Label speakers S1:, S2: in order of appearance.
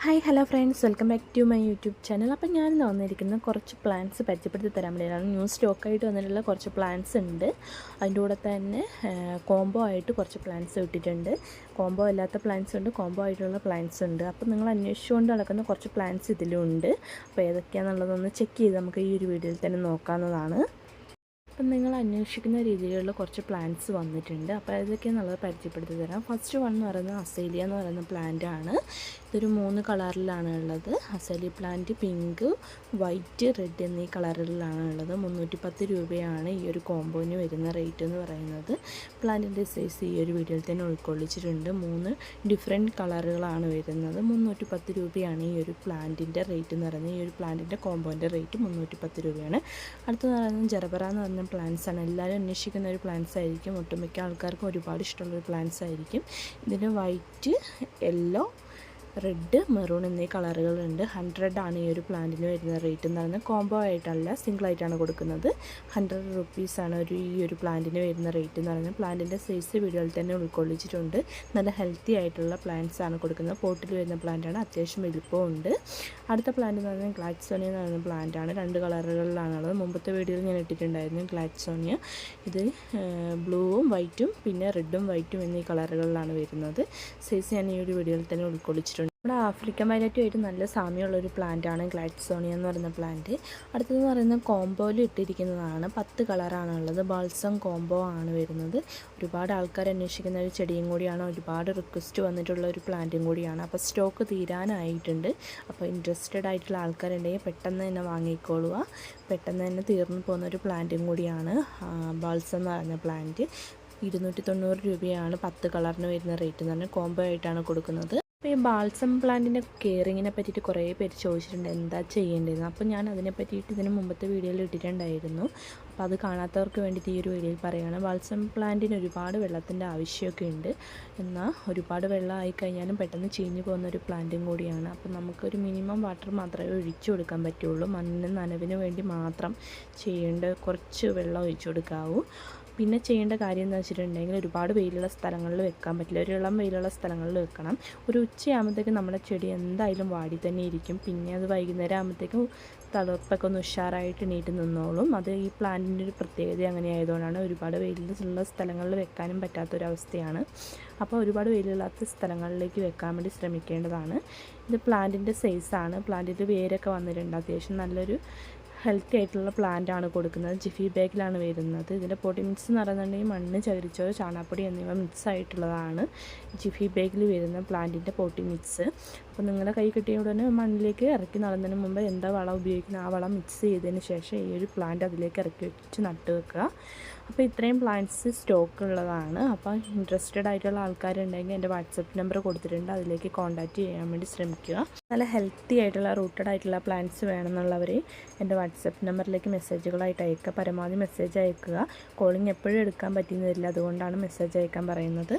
S1: Hi hello friends, welcome back to my YouTube channel. അപ്പോൾ ഞാൻ വന്നിരിക്കുന്ന കുറച്ച് പ്ലാന്റ്സ് പരിചയപ്പെടുത്തി തരാൻ വേണ്ടിയാണ്. ന്യൂ സ്റ്റോക്കായിട്ട് വന്നിട്ടുള്ള കുറച്ച് പ്ലാന്റ്സ് ഉണ്ട്. അതിൻ്റെ കൂടെ തന്നെ കോംബോ ആയിട്ട് കുറച്ച് പ്ലാന്റ്സ് ഇട്ടിട്ടുണ്ട്. കോംബോ അല്ലാത്ത പ്ലാന്റ്സ് ഉണ്ട്, കോംബോ ആയിട്ടുള്ള പ്ലാന്റ്സ് ഉണ്ട്. അപ്പോൾ നിങ്ങൾ അന്വേഷിച്ചുകൊണ്ട് നടക്കുന്ന കുറച്ച് പ്ലാന്റ്സ് ഇതിലുണ്ട്. അപ്പോൾ ഏതൊക്കെയാണെന്നുള്ളതൊന്ന് ചെക്ക് ചെയ്ത് നമുക്ക് ഈ ഒരു വീഡിയോയിൽ തന്നെ നോക്കാവുന്നതാണ്. അപ്പം നിങ്ങൾ അന്വേഷിക്കുന്ന രീതിയിലുള്ള കുറച്ച് പ്ലാന്റ്സ് വന്നിട്ടുണ്ട്. അപ്പോൾ ഏതൊക്കെയാണെന്നുള്ളത് പരിചയപ്പെടുത്തി തരാം. ഫസ്റ്റ് വൺ എന്ന് പറയുന്നത് അസേലിയ എന്ന് പറയുന്ന പ്ലാന്റ് ആണ്. ഇതൊരു 3 കളറിലാണ് ഉള്ളത്. Azalea plant pink, white, red എന്നീ കളറുകളിലാണ് ഉള്ളത്. 310 രൂപയാണ് ഈ ഒരു കോമ്പോന് വരുന്ന റേറ്റ് എന്ന് പറയുന്നത്. പ്ലാന്റിൻ്റെ സൈസ് ഈ ഒരു വീഡിയോയിൽ തന്നെ ഉൾക്കൊള്ളിച്ചിട്ടുണ്ട്. 3 ഡിഫറെൻറ്റ് കളറുകളാണ് വരുന്നത്. 310 രൂപയാണ് ഈ ഒരു പ്ലാന്റിൻ്റെ റേറ്റ് എന്ന് പറയുന്നത്. ഈ ഒരു പ്ലാന്റിൻ്റെ കോമ്പോൻ്റെ റേറ്റ് 310 രൂപയാണ്. അടുത്തത് പറയുന്നത് ജറബറ എന്ന് പറഞ്ഞ പ്ലാന്റ്സ് ആണ്. എല്ലാവരും അന്വേഷിക്കുന്ന ഒരു പ്ലാന്റ്സ് ആയിരിക്കും. ഒട്ടുമിക്ക ആൾക്കാർക്കും ഒരുപാട് ഇഷ്ടമുള്ളൊരു പ്ലാന്റ്സ് ആയിരിക്കും. ഇതിന് വൈറ്റ്, യെല്ലോ, റെഡ്, മെറൂൺ എന്നീ കളറുകളുണ്ട്. 100 ആണ് ഈ ഒരു പ്ലാന്റിന് വരുന്ന റേറ്റ് എന്ന് പറയുന്നത്. കോംബോ ആയിട്ടല്ല, സിംഗിളായിട്ടാണ് കൊടുക്കുന്നത്. 100 റുപ്പീസാണ് ഈ ഒരു പ്ലാന്റിന് വരുന്ന റേറ്റ് എന്ന് പറയുന്നത്. പ്ലാന്റിൻ്റെ സൈസ് വീഡിയോയിൽ തന്നെ ഉൾക്കൊള്ളിച്ചിട്ടുണ്ട്. നല്ല ഹെൽത്തി ആയിട്ടുള്ള പ്ലാന്റ്സ് ആണ് കൊടുക്കുന്നത്. പോട്ടിൽ വരുന്ന പ്ലാന്റാണ്, അത്യാവശ്യം വലുപ്പമുണ്ട്. അടുത്ത പ്ലാന്റ് എന്ന് പറയുന്നത് ഗ്ലാഡ്സോണിയ എന്ന് പറയുന്ന പ്ലാന്റാണ്. 2 കളറുകളിലാണുള്ളത്. മുമ്പത്തെ വീഡിയോയിൽ ഞാൻ ഇട്ടിട്ടുണ്ടായിരുന്നു ഗ്ലാഡ്സോണിയ. ഇത് ബ്ലൂവും വൈറ്റും പിന്നെ റെഡും വൈറ്റും എന്നീ കളറുകളിലാണ് വരുന്നത്. സൈസ് ഞാൻ ഈ ഒരു വീഡിയോയിൽ തന്നെ ഉൾക്കൊള്ളിച്ചിട്ടുണ്ട്. നമ്മുടെ ആഫ്രിക്കൻ വയലറ്റുമായിട്ട് നല്ല സാമ്യമുള്ളൊരു പ്ലാന്റാണ് ഗ്ലാഡ്സോണിയ എന്ന് പറയുന്ന പ്ലാന്റ്. അടുത്തതെന്ന് പറയുന്നത് കോംബോയിൽ ഇട്ടിരിക്കുന്നതാണ്. 10 കളറാണുള്ളത്. ബാൾസം കോംബോ ആണ് വരുന്നത്. ഒരുപാട് ആൾക്കാർ അന്വേഷിക്കുന്ന ഒരു ചെടിയും കൂടിയാണ്. ഒരുപാട് റിക്വസ്റ്റ് വന്നിട്ടുള്ള ഒരു പ്ലാന്റും കൂടിയാണ്. അപ്പോൾ സ്റ്റോക്ക് തീരാനായിട്ടുണ്ട്. അപ്പോൾ ഇൻട്രസ്റ്റഡ് ആയിട്ടുള്ള ആൾക്കാരുണ്ടെങ്കിൽ പെട്ടെന്ന് തന്നെ വാങ്ങിക്കോളുക. പെട്ടെന്ന് തന്നെ തീർന്നു പോകുന്ന ഒരു പ്ലാന്റും കൂടിയാണ് ബാൾസം എന്ന് പറയുന്ന പ്ലാന്റ്. 290 രൂപയാണ് 10 കളറിന് വരുന്ന റേറ്റ് എന്ന് പറഞ്ഞാൽ. കോംബോ ആയിട്ടാണ് കൊടുക്കുന്നത്. അപ്പോൾ ഈ ബാൾസം പ്ലാന്റിൻ്റെ കെയറിങ്ങിനെ പറ്റിയിട്ട് കുറേ പേര് ചോദിച്ചിട്ടുണ്ട്, എന്താ ചെയ്യേണ്ടതെന്ന്. അപ്പോൾ ഞാൻ അതിനെ പറ്റിയിട്ട് ഇതിന് മുമ്പത്തെ വീഡിയോയിൽ ഇട്ടിട്ടുണ്ടായിരുന്നു. അപ്പോൾ അത് കാണാത്തവർക്ക് വേണ്ടിയിട്ട് ഈ ഒരു വീഡിയോയിൽ പറയുകയാണ്. ബാൾസം പ്ലാന്റിന് ഒരുപാട് വെള്ളത്തിൻ്റെ ആവശ്യമൊക്കെ ഉണ്ട്. എന്നാൽ ഒരുപാട് വെള്ളം ആയിക്കഴിഞ്ഞാലും പെട്ടെന്ന് ചീഞ്ഞു പോകുന്ന ഒരു പ്ലാന്റും കൂടിയാണ്. അപ്പോൾ നമുക്കൊരു മിനിമം വാട്ടർ മാത്രമേ ഒഴിച്ചു കൊടുക്കാൻ പറ്റുള്ളൂ. മണ്ണിന് നനവിന് വേണ്ടി മാത്രം ചെയ്യേണ്ട കുറച്ച് വെള്ളം ഒഴിച്ചു കൊടുക്കാവൂ. പിന്നെ ചെയ്യേണ്ട കാര്യം എന്ന് വെച്ചിട്ടുണ്ടെങ്കിൽ ഒരുപാട് വെയിലുള്ള സ്ഥലങ്ങളിൽ വെക്കാൻ പറ്റില്ല. ഒരു ഇളം വെയിലുള്ള സ്ഥലങ്ങളിൽ വെക്കണം. ഒരു ഉച്ചയാകുമ്പോഴത്തേക്കും നമ്മുടെ ചെടി എന്തായാലും വാടി തന്നെ ഇരിക്കും. പിന്നെ അത് വൈകുന്നേരം ആകുമ്പോഴത്തേക്കും തളിർപ്പൊക്കെ ഒന്ന് ഉഷാറായിട്ട് നീട്ടി നിന്നോളും. അത് ഈ പ്ലാന്റിൻ്റെ ഒരു പ്രത്യേകത അങ്ങനെ ആയതുകൊണ്ടാണ്. ഒരുപാട് വെയിലുള്ള സ്ഥലങ്ങളിൽ വെക്കാനും പറ്റാത്തൊരവസ്ഥയാണ്. അപ്പോൾ ഒരുപാട് വെയിലില്ലാത്ത സ്ഥലങ്ങളിലേക്ക് വെക്കാൻ വേണ്ടി ശ്രമിക്കേണ്ടതാണ്. ഇത് പ്ലാന്റിൻ്റെ സൈസാണ്. പ്ലാന്റിൻ്റെ വേരൊക്കെ വന്നിട്ടുണ്ട്. അത്യാവശ്യം നല്ലൊരു ഹെൽത്തി ആയിട്ടുള്ള പ്ലാന്റ് ആണ് കൊടുക്കുന്നത്. ജിഫി ബാഗിലാണ് വരുന്നത്. ഇതിൻ്റെ പൊടി മിക്സ് എന്ന് പറയുന്നുണ്ടെങ്കിൽ മണ്ണ്, ചകിരിച്ചോറ്, ചാണകപ്പൊടി എന്നിവ മിക്സ് ആയിട്ടുള്ളതാണ് ജിഫി ബാഗിൽ വരുന്ന പ്ലാന്റിൻ്റെ പോട്ടി മിക്സ്. അപ്പോൾ നിങ്ങളുടെ കൈ കിട്ടിയ ഉടനെ മണ്ണിലേക്ക് ഇറക്കി നടുന്നതിന് മുമ്പ് എന്താ വളം ഉപയോഗിക്കുന്നത് ആ വളം മിക്സ് ചെയ്തതിന് ശേഷം ഈ ഒരു പ്ലാന്റ് അതിലേക്ക് ഇറക്കി വെച്ച് നട്ട് വെക്കുക. അപ്പോൾ ഇത്രയും പ്ലാന്റ്സ് സ്റ്റോക്ക് ഉള്ളതാണ്. അപ്പോൾ ഇൻട്രസ്റ്റഡ് ആയിട്ടുള്ള ആൾക്കാരുണ്ടെങ്കിൽ എൻ്റെ വാട്സപ്പ് നമ്പർ കൊടുത്തിട്ടുണ്ട്. അതിലേക്ക് കോൺടാക്റ്റ് ചെയ്യാൻ വേണ്ടി ശ്രമിക്കുക. നല്ല ഹെൽത്തി ആയിട്ടുള്ള റൂട്ടഡ് ആയിട്ടുള്ള പ്ലാന്റ്സ് വേണമെന്നുള്ളവർ എൻ്റെ വാട്സപ്പ് നമ്പറിലേക്ക് മെസ്സേജുകളായിട്ട് അയക്കുക. പരമാവധി മെസ്സേജ് അയക്കുക. കോളിംഗ് എപ്പോഴും എടുക്കാൻ പറ്റുന്നില്ല, അതുകൊണ്ടാണ് മെസ്സേജ് അയക്കാൻ പറയുന്നത്.